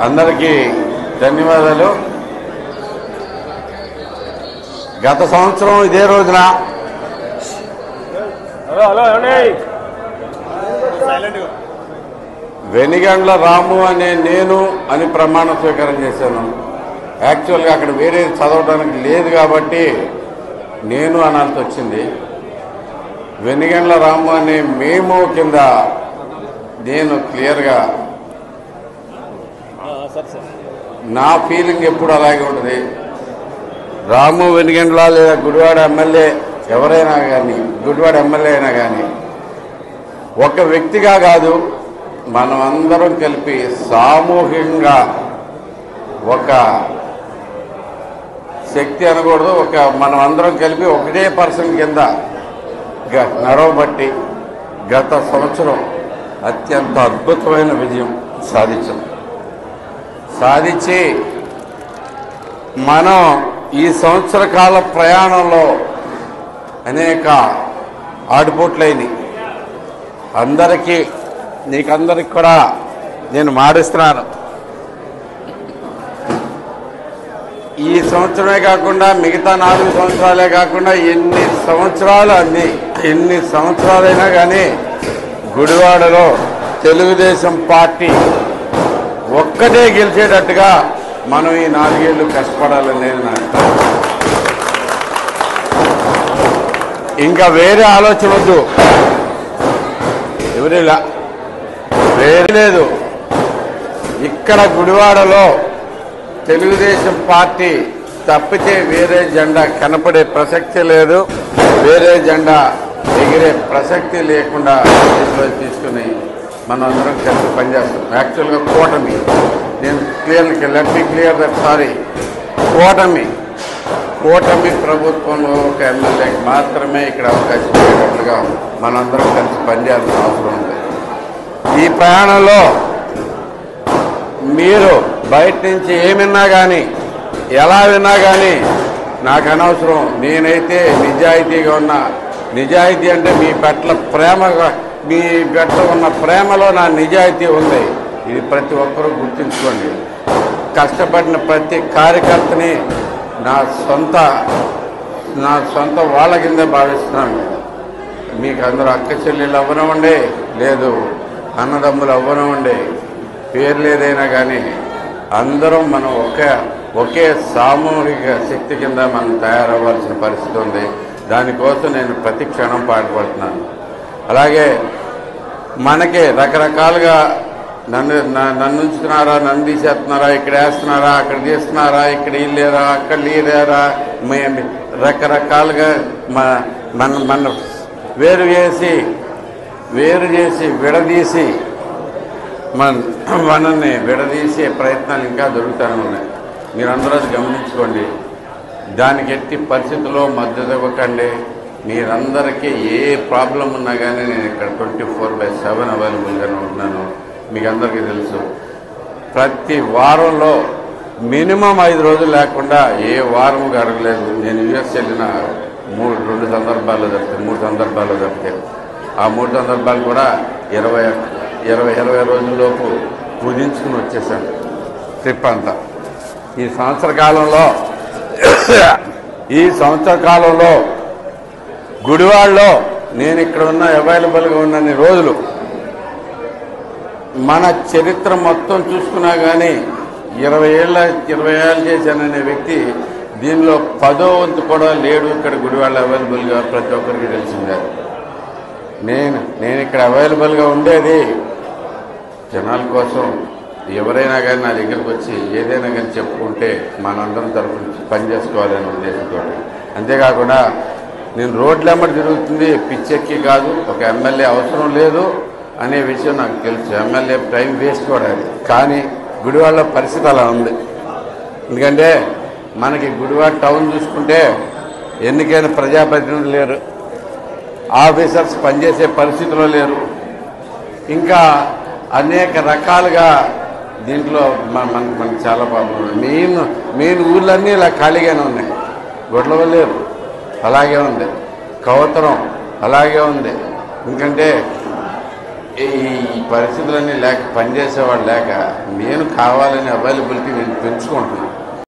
అందరికీ ధన్యవాదాలు. గత సంవత్సరం ఇదే రోజున వెనిగండ్ల రాము అనే నేను అని ప్రమాణ స్వీకారం చేశాను. యాక్చువల్గా అక్కడ వేరే చదవడానికి లేదు కాబట్టి నేను అనాల్సి వచ్చింది. వెనిగండ్ల రాము అనే మేము కింద నేను క్లియర్గా నా ఫీలింగ్ ఎప్పుడు అలాగే ఉంటుంది. రాము వెనిగండ్ల లేదా గుడివాడ ఎమ్మెల్యే ఎవరైనా కానీ, గుడివాడ ఎమ్మెల్యే అయినా కానీ ఒక వ్యక్తిగా కాదు, మనం అందరం కలిపి సామూహికంగా ఒక శక్తి అనకూడదు, మనం అందరం కలిపి ఒకటే పర్సన్ కింద నడవబట్టి గత సంవత్సరం అత్యంత అద్భుతమైన విజయం సాధించి మనం ఈ సంవత్సర కాల ప్రయాణంలో అనేక ఆటుపోట్లైనవి. నీకందరికి కూడా నేను మాటిస్తున్నాను. ఈ సంవత్సరమే కాకుండా మిగతా 4 సంవత్సరాలే కాకుండా ఎన్ని సంవత్సరాలైనా కానీ గుడివాడలో తెలుగుదేశం పార్టీ ఒక్కటే గెలిచేటట్టుగా మనం ఈ 4 ఏళ్ళు కష్టపడాలని నేను ఇంకా వేరే ఆలోచన వద్దు. ఎవరిలా వేరే లేదు. ఇక్కడ గుడివాడలో తెలుగుదేశం పార్టీ తప్పితే వేరే జెండా కనపడే ప్రసక్తి లేదు. వేరే జెండా ఎగిరే ప్రసక్తి లేకుండా తీసుకుని మనం అందరం కలిసి పనిచేస్తాం. యాక్చువల్గా కూటమి, నేను let me clear that sorry, కూటమి ప్రభుత్వంలో ఒక ఎమ్మెల్యేకి మాత్రమే ఇక్కడ అవకాశం ఇచ్చేటట్లుగా మనందరం కలిసి పనిచేయాల్సిన అవసరం ఉంది. ఈ ప్రయాణంలో మీరు బయట నుంచి ఏమిన్నా కానీ, ఎలా విన్నా కానీ నాకు అనవసరం. నేనైతే నిజాయితీగా ఉన్నా. నిజాయితీ అంటే మీ పట్ల ఉన్న ప్రేమలో నా నిజాయితీ ఉంది. ఇది ప్రతి ఒక్కరూ గుర్తుంచుకోండి. కష్టపడిన ప్రతి కార్యకర్తని నా సొంత వాళ్ళ కింద భావిస్తున్నాను. మీకు అందరూ అక్క చెల్లెళ్ళు అవ్వనివ్వండి, లేదు అన్నదమ్ములు అవ్వనివ్వండి, పేర్లు ఏదైనా కానీ అందరం మనం ఒకే సామూహిక శక్తి కింద మనం తయారవ్వాల్సిన పరిస్థితి ఉంది. దానికోసం నేను ప్రతి క్షణం పాటుపడుతున్నాను. అలాగే మనకి రకరకాలుగా నన్ను ఉంచుతున్నారా, నన్ను తీసేస్తున్నారా, ఇక్కడ వేస్తున్నారా, అక్కడ తీస్తున్నారా, ఇక్కడ లేరా, అక్కడ లేరా, రకరకాలుగా మన వేరు చేసి విడదీసి మనల్ని విడదీసే ప్రయత్నాలు ఇంకా జరుగుతూనే ఉన్నాయి. మీరందరూ గమనించుకోండి. దానికి ఎట్టి పరిస్థితుల్లో మద్దతు ఇవ్వకండి. మీరందరికీ ఏ ప్రాబ్లం ఉన్నా కానీ నేను ఇక్కడ 24/7 అవైలబుల్గానే ఉంటున్నాను. మీకు అందరికీ తెలుసు. ప్రతి వారంలో మినిమం 5 రోజులు లేకుండా ఏ వారం గడగలేదు. నేను యుఎస్ వెళ్ళిన 2 సందర్భాల్లో తప్పితే ఆ 3 సందర్భాలు కూడా 20 రోజుల్లోపు పూజించుకుని వచ్చేసాను ట్రిప్ అంతా. ఈ సంవత్సర కాలంలో గుడివాడలో నేను ఇక్కడ ఉన్న అవైలబుల్గా ఉన్నన్ని రోజులు మన చరిత్ర మొత్తం చూసుకున్నా కానీ 20 ఏళ్ళు చేశాననే వ్యక్తి దీనిలో 10వ వంతు కూడా లేడు. ఇక్కడ గుడివాడలో అవైలబుల్గా ప్రతి ఒక్కరికి తెలిసిందే. నేను ఇక్కడ అవైలబుల్గా ఉండేది జనాల కోసం. ఎవరైనా కానీ నా దగ్గరికి వచ్చి ఏదైనా కానీ చెప్పుకుంటే మనందరం తరఫున పనిచేసుకోవాలనే ఉద్దేశంతో. అంతేకాకుండా నేను రోడ్లెమ్మడి తిరుగుతుంది పిచ్చెక్కి కాదు. ఒక ఎమ్మెల్యే అవసరం లేదు అనే విషయం నాకు తెలుసు. ఎమ్మెల్యే టైం వేస్ట్ కూడా. కానీ గుడివాడలో పరిస్థితి అలా ఉంది. ఎందుకంటే మనకి గుడివాడ టౌన్ చూసుకుంటే ఎన్నికైన ప్రజాప్రతినిధులు లేరు, ఆఫీసర్స్ పనిచేసే పరిస్థితిలో లేరు. ఇంకా అనేక రకాలుగా దీంట్లో మనకు చాలా ప్రాబ్లం. మెయిన్ ఊళ్ళన్నీ ఇలా ఖాళీగానే ఉన్నాయి. గొడ్లవల్లేరు అలాగే ఉంది, కవతరం అలాగే ఉంది. ఎందుకంటే ఈ పరిస్థితులన్నీ లేక పనిచేసేవాళ్ళు లేక నేను కావాలని అవైలబిలిటీ నేను పెంచుకుంటున్నాను.